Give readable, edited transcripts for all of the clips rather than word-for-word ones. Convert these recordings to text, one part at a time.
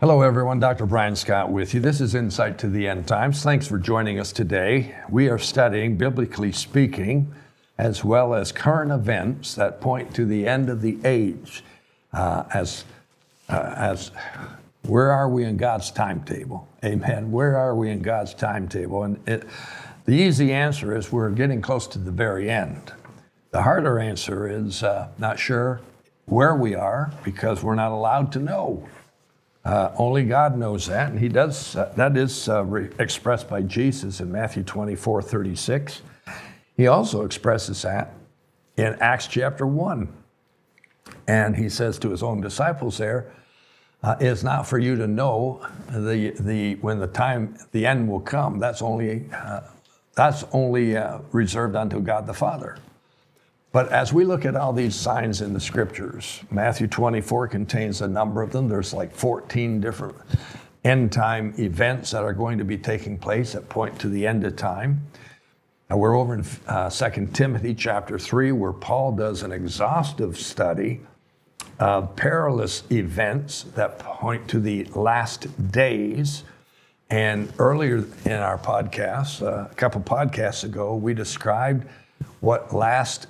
Hello everyone, Dr. Brian Scott with you. This is Insight to the End Times. Thanks for joining us today. We are studying, biblically speaking, as well as current events that point to the end of the age. As where are we in God's timetable? Amen. Where are we in God's timetable? And the easy answer is we're getting close to the very end. The harder answer is not sure where we are because we're not allowed to know. Only God knows that, and He does. That is expressed by Jesus in Matthew 24:36. He also expresses that in Acts chapter 1. And He says to His own disciples there, it's not for you to know when the end will come. That's only reserved unto God the Father. But as we look at all these signs in the scriptures, Matthew 24 contains a number of them. There's like 14 different end time events that are going to be taking place that point to the end of time. And we're over in 2 Timothy chapter 3, where Paul does an exhaustive study of perilous events that point to the last days. And earlier in our podcast, a couple podcasts ago, we described what last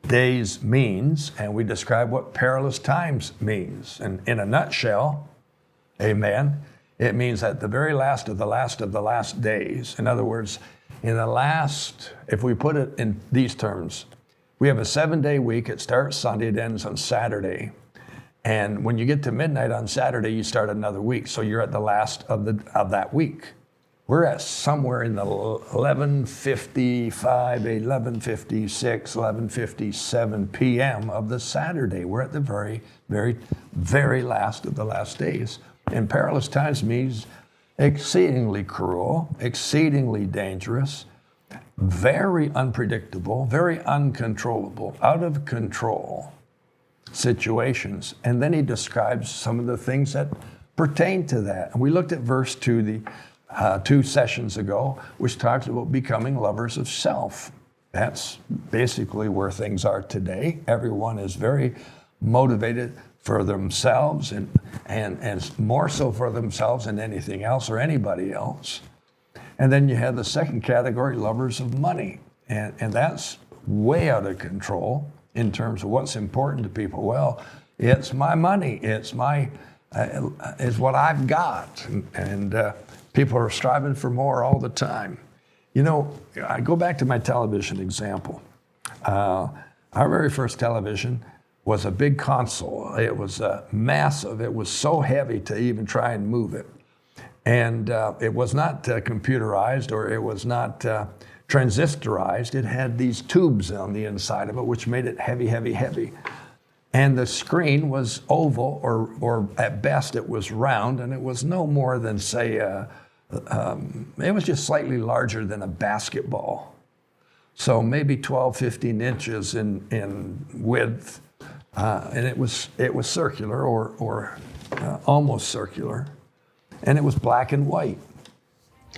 days means, and we describe what perilous times means. And in a nutshell, amen, it means at the very last of the last days. In other words, in the last, if we put it in these terms, we have a 7-day week. It starts Sunday, it ends on Saturday. And when you get to midnight on Saturday, you start another week. So you're at the last of that week. We're at somewhere in the 11:55, 11:56, 11:57 p.m. of the Saturday. We're at the very, very, very last of the last days. And perilous times means exceedingly cruel, exceedingly dangerous, very unpredictable, very uncontrollable, out of control situations. And then he describes some of the things that pertain to that. And we looked at verse 2, 2 sessions ago, which talks about becoming lovers of self. That's basically where things are today. Everyone is very motivated for themselves and more so for themselves than anything else or anybody else. And then you have the second category, lovers of money. And that's way out of control in terms of what's important to people. Well, it's my money. It's what I've got. And people are striving for more all the time. You know, I go back to my television example. Our very first television was a big console. It was massive. It was so heavy to even try and move it. And it was not computerized, or it was not transistorized. It had these tubes on the inside of it, which made it heavy, heavy, heavy. And the screen was oval, or at best it was round, and it was no more than, say, it was just slightly larger than a basketball. So maybe 12, 15 inches in width. And it was circular or almost circular. And it was black and white.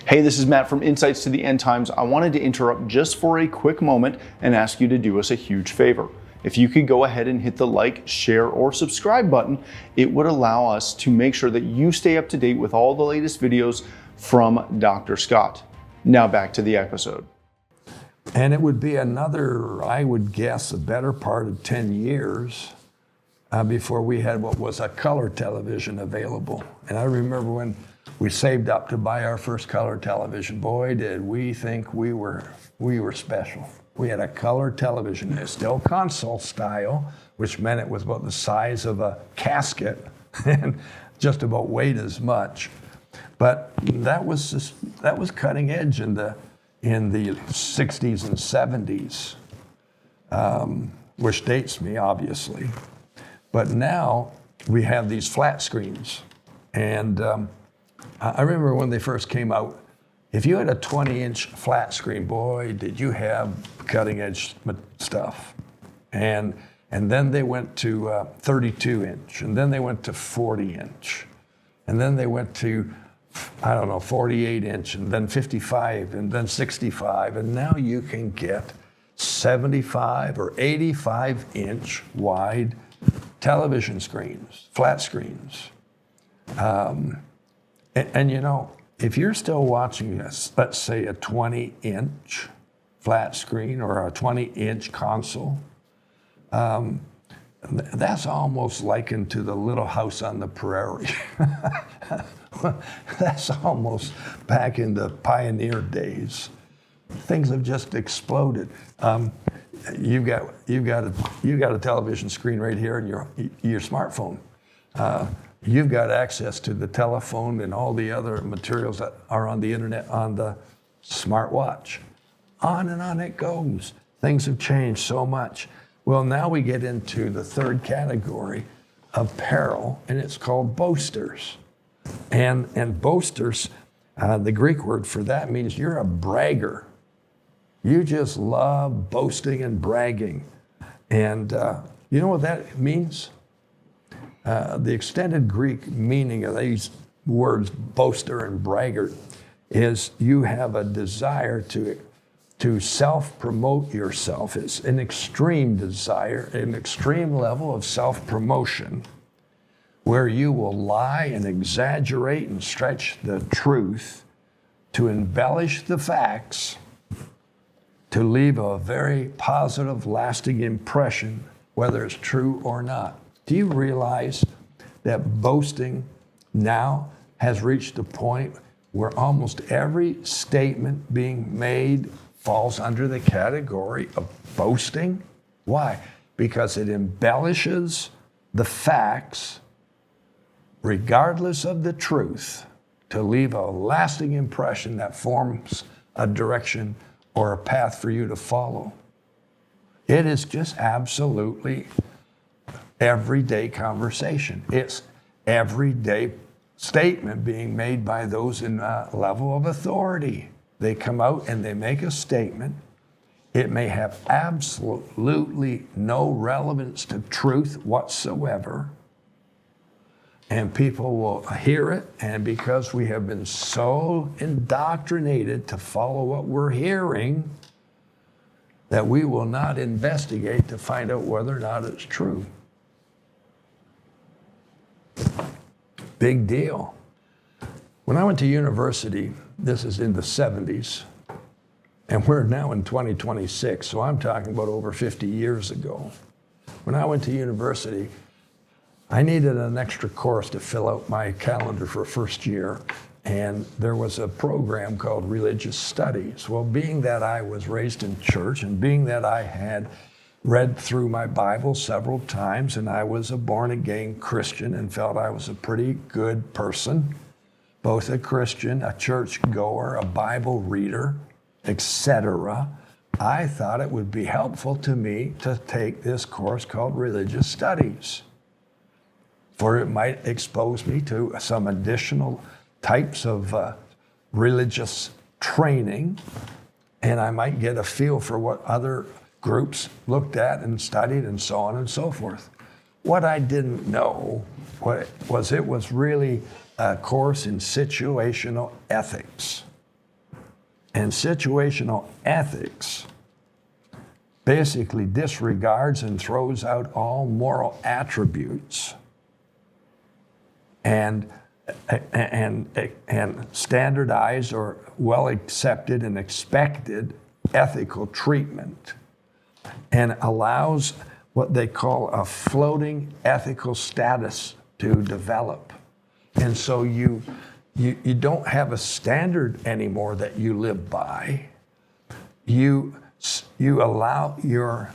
Hey, this is Matt from Insights to the End Times. I wanted to interrupt just for a quick moment and ask you to do us a huge favor. If you could go ahead and hit the like, share, or subscribe button, it would allow us to make sure that you stay up to date with all the latest videos from Dr. Scott. Now back to the episode. And it would be another, I would guess, a better part of 10 years before we had what was a color television available. And I remember when we saved up to buy our first color television. Boy, did we think we were special. We had a color television. It's still console style, which meant it was about the size of a casket and just about weighed as much. But that was cutting edge in the 60s and 70s, which dates me, obviously. But now we have these flat screens. And I remember when they first came out, if you had a 20-inch flat screen, boy, did you have cutting-edge stuff. And then they went to 32-inch, and then they went to 40-inch, and then they went to 48-inch, and then 55, and then 65, and now you can get 75 or 85-inch wide television screens, flat screens. And you know, if you're still watching this, let's say a 20-inch flat screen or a 20-inch console, that's almost likened to the Little House on the Prairie. That's almost back in the pioneer days. Things have just exploded. You've got a television screen right here in your smartphone. You've got access to the telephone and all the other materials that are on the internet on the smartwatch. On and on it goes. Things have changed so much. Well, now we get into the third category of peril, and it's called boasters. And boasters, the Greek word for that means you're a bragger. You just love boasting and bragging. And you know what that means? The extended Greek meaning of these words, boaster and braggart, is you have a desire to self-promote yourself. It's an extreme desire, an extreme level of self-promotion where you will lie and exaggerate and stretch the truth to embellish the facts to leave a very positive, lasting impression, whether it's true or not. Do you realize that boasting now has reached a point where almost every statement being made falls under the category of boasting? Why? Because it embellishes the facts, regardless of the truth, to leave a lasting impression that forms a direction or a path for you to follow. It is just absolutely everyday conversation. It's everyday statement being made by those in a level of authority. They come out and they make a statement. It may have absolutely no relevance to truth whatsoever. And people will hear it, and because we have been so indoctrinated to follow what we're hearing, that we will not investigate to find out whether or not it's true. Big deal. When I went to university, this is in the 70s, and we're now in 2026, so I'm talking about over 50 years ago. When I went to university, I needed an extra course to fill out my calendar for first year, and there was a program called Religious Studies. Well, being that I was raised in church and being that I had read through my Bible several times and I was a born-again Christian and felt I was a pretty good person, both a Christian, a church goer, a Bible reader, etc., I thought it would be helpful to me to take this course called Religious Studies, for it might expose me to some additional types of religious training, and I might get a feel for what other groups looked at and studied and so on and so forth. What I didn't know was it was really a course in situational ethics. And situational ethics basically disregards and throws out all moral attributes and standardized or well accepted and expected ethical treatment, and allows what they call a floating ethical status to develop. And so you don't have a standard anymore that you live by. You allow your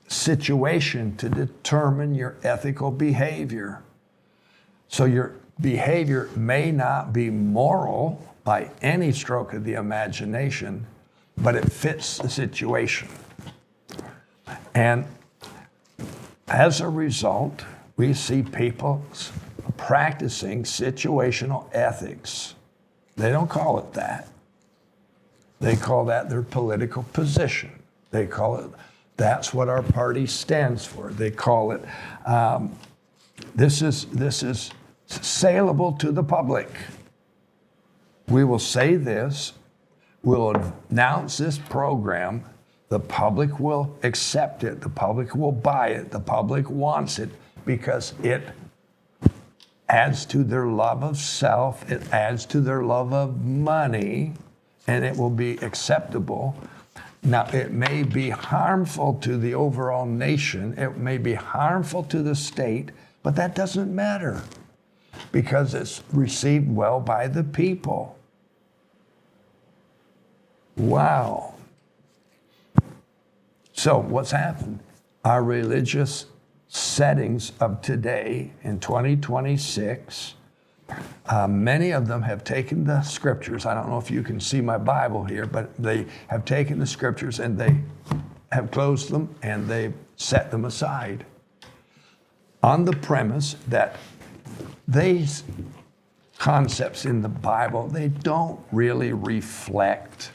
situation to determine your ethical behavior. So your behavior may not be moral by any stroke of the imagination, but it fits the situation. And as a result, we see people practicing situational ethics. They don't call it that. They call that their political position. They call it, that's what our party stands for. They call it, this is saleable to the public. We will say this, we'll announce this program, the public will accept it, the public will buy it, the public wants it because it adds to their love of self, it adds to their love of money, and it will be acceptable. Now, it may be harmful to the overall nation, it may be harmful to the state, but that doesn't matter because it's received well by the people. Wow. So what's happened? Our religious settings of today in 2026, many of them have taken the scriptures. I don't know if you can see my Bible here, but they have taken the scriptures and they have closed them and they've set them aside on the premise that these concepts in the Bible, they don't really reflect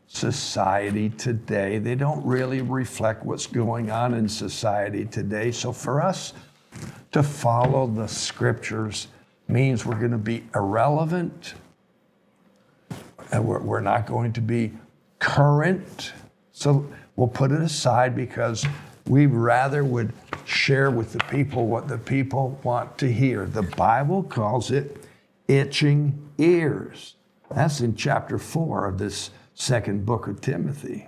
society today. They don't really reflect what's going on in society today. So for us to follow the scriptures means we're going to be irrelevant, and we're not going to be current. So we'll put it aside because we rather would share with the people what the people want to hear. The Bible calls it itching ears. That's in chapter 4 of this second book of Timothy.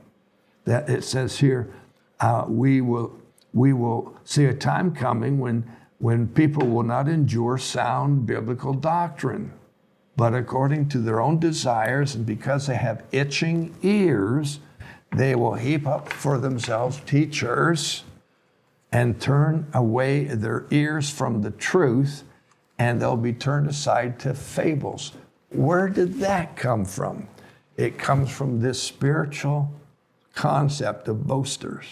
That it says here, we will see a time coming when people will not endure sound biblical doctrine, but according to their own desires, and because they have itching ears, they will heap up for themselves teachers and turn away their ears from the truth, and they'll be turned aside to fables. Where did that come from? It comes from this spiritual concept of boasters.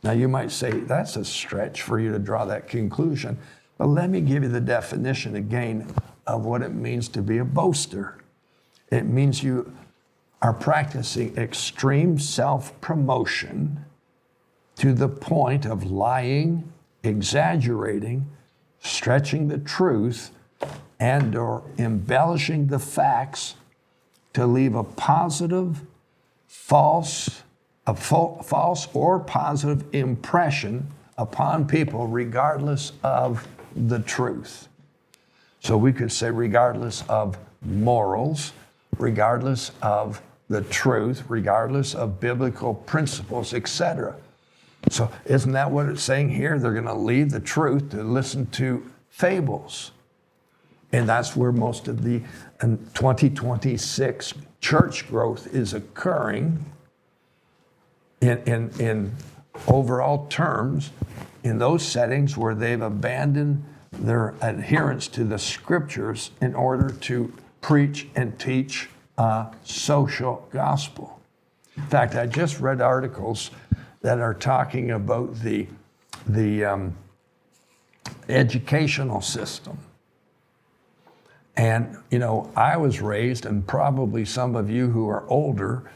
Now you might say, that's a stretch for you to draw that conclusion. But let me give you the definition again of what it means to be a boaster. It means you are practicing extreme self-promotion to the point of lying, exaggerating, stretching the truth, and or embellishing the facts to leave a positive, false or positive impression upon people regardless of the truth. So we could say regardless of morals, regardless of the truth, regardless of biblical principles, etc. So isn't that what it's saying here? They're going to leave the truth to listen to fables. And that's where most of the 2026 church growth is occurring in overall terms, in those settings where they've abandoned their adherence to the scriptures in order to preach and teach a social gospel. In fact, I just read articles that are talking about the educational system. And, you know, I was raised, and probably some of you who are older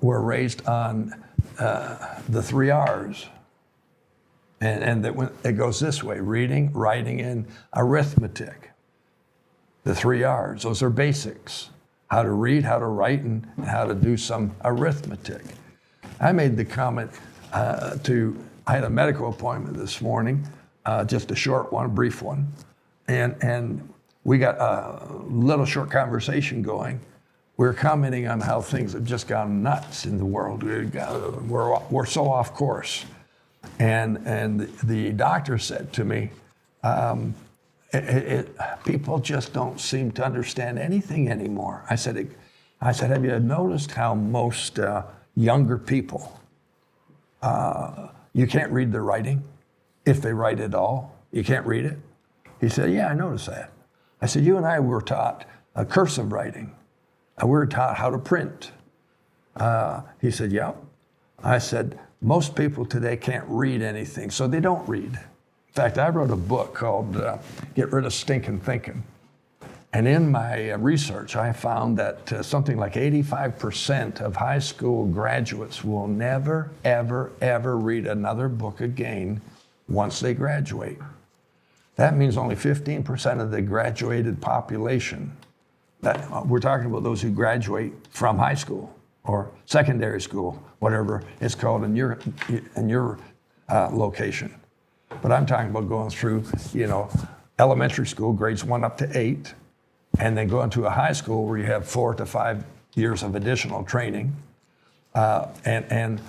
were raised on the 3 R's. And it goes this way: reading, writing, and arithmetic. The 3 R's, those are basics. How to read, how to write, and how to do some arithmetic. I made the comment I had a medical appointment this morning, just a short one, a brief one. And we got a little short conversation going. We're commenting on how things have just gone nuts in the world. We're so off course. And the doctor said to me, people just don't seem to understand anything anymore. I said, have you noticed how most younger people, you can't read their writing? If they write at all, you can't read it? He said, yeah, I noticed that. I said, you and I were taught cursive writing. We were taught how to print. He said, yeah. I said, most people today can't read anything, so they don't read. In fact, I wrote a book called Get Rid of Stinking Thinking. And in my research, I found that something like 85% of high school graduates will never, ever, ever read another book again once they graduate. That means only 15% of the graduated population. That we're talking about those who graduate from high school or secondary school, whatever it's called in your location. But I'm talking about going through, elementary school, grades 1 up to 8, and then go into a high school where you have 4 to 5 years of additional training. And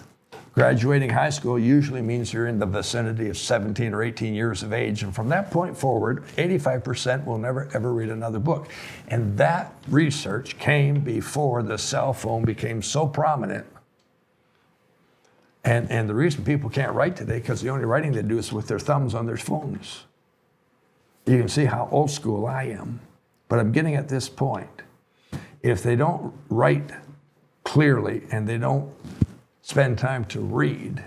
graduating high school usually means you're in the vicinity of 17 or 18 years of age. And from that point forward, 85% will never, ever read another book. And that research came before the cell phone became so prominent. And the reason people can't write today, because the only writing they do is with their thumbs on their phones. You can see how old school I am. But I'm getting at this point. If they don't write clearly and they don't spend time to read,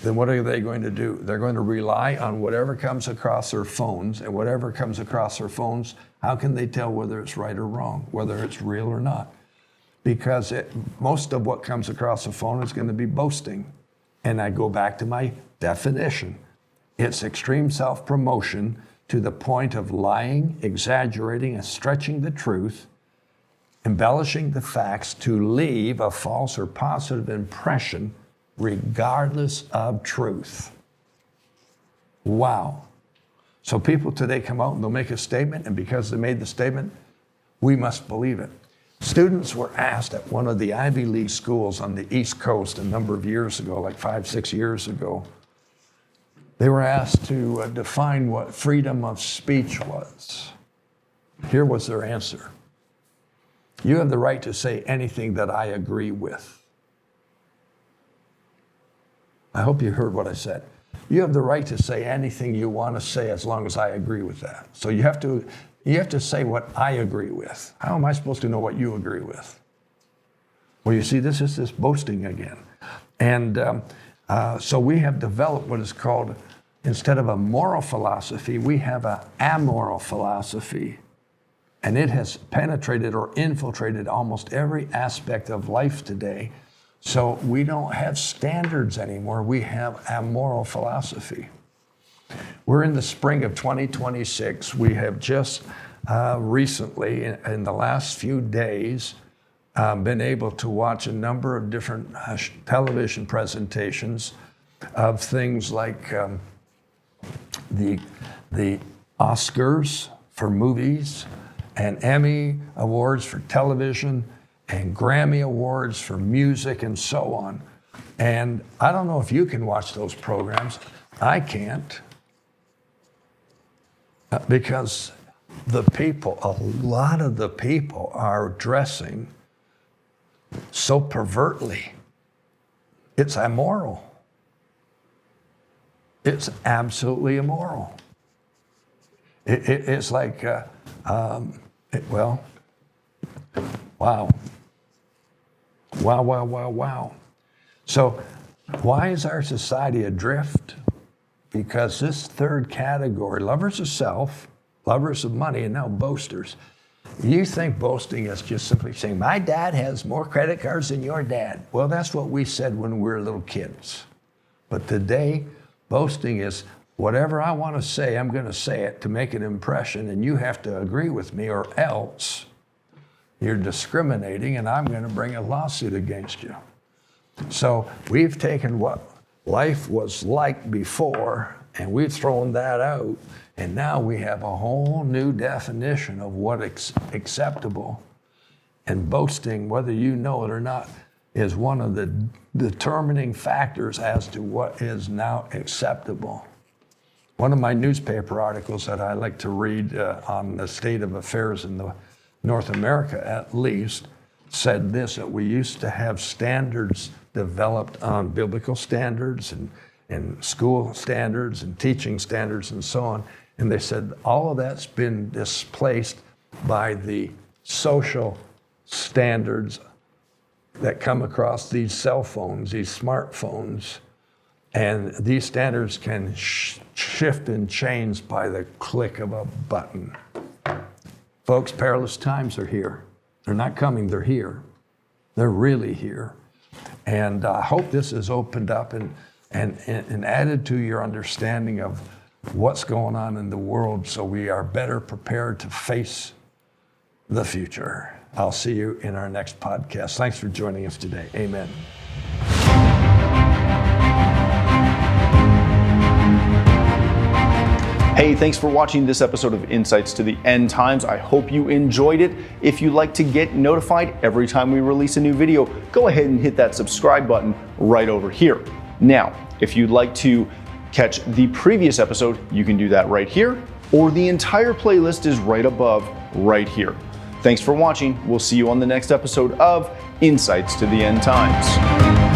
then what are they going to do? They're going to rely on whatever comes across their phones, and whatever comes across their phones, how can they tell whether it's right or wrong, whether it's real or not? Because most of what comes across the phone is going to be boasting. And I go back to my definition. It's extreme self-promotion to the point of lying, exaggerating, and stretching the truth, embellishing the facts to leave a false or positive impression regardless of truth. Wow. So people today come out and they'll make a statement, and because they made the statement, we must believe it. Students were asked at one of the Ivy League schools on the East Coast a number of years ago, like 5-6 years ago, they were asked to define what freedom of speech was. Here was their answer. You have the right to say anything that I agree with. I hope you heard what I said. You have the right to say anything you want to say as long as I agree with that. So you have to say what I agree with. How am I supposed to know what you agree with? Well, you see, this is this boasting again. And so we have developed what is called, instead of a moral philosophy, we have an amoral philosophy. And it has penetrated or infiltrated almost every aspect of life today. So we don't have standards anymore. We have a moral philosophy. We're in the spring of 2026. We have just recently, in the last few days, been able to watch a number of different television presentations of things like the Oscars for movies, and Emmy Awards for television, and Grammy Awards for music, and so on. And I don't know if you can watch those programs. I can't. Because the people, a lot of the people are dressing so pervertly. It's immoral. It's absolutely immoral. It's like, wow. Wow. So why is our society adrift? Because this third category, lovers of self, lovers of money, and now boasters. You think boasting is just simply saying, my dad has more credit cards than your dad. Well, that's what we said when we were little kids. But today, boasting is, whatever I want to say, I'm going to say it to make an impression, and you have to agree with me, or else you're discriminating, and I'm going to bring a lawsuit against you. So we've taken what life was like before, and we've thrown that out, and now we have a whole new definition of what's acceptable. And boasting, whether you know it or not, is one of the determining factors as to what is now acceptable. One of my newspaper articles that I like to read on the state of affairs in North America, at least, said this, that we used to have standards developed on biblical standards and school standards and teaching standards and so on. And they said all of that's been displaced by the social standards that come across these cell phones, these smartphones. And these standards can shift and change by the click of a button. Folks, perilous times are here. They're not coming, they're here. They're really here. And I hope this has opened up and added to your understanding of what's going on in the world, so we are better prepared to face the future. I'll see you in our next podcast. Thanks for joining us today. Amen. Hey, thanks for watching this episode of Insights to the End Times. I hope you enjoyed it. If you'd like to get notified every time we release a new video, go ahead and hit that subscribe button right over here. Now, if you'd like to catch the previous episode, you can do that right here, or the entire playlist is right above right here. Thanks for watching. We'll see you on the next episode of Insights to the End Times.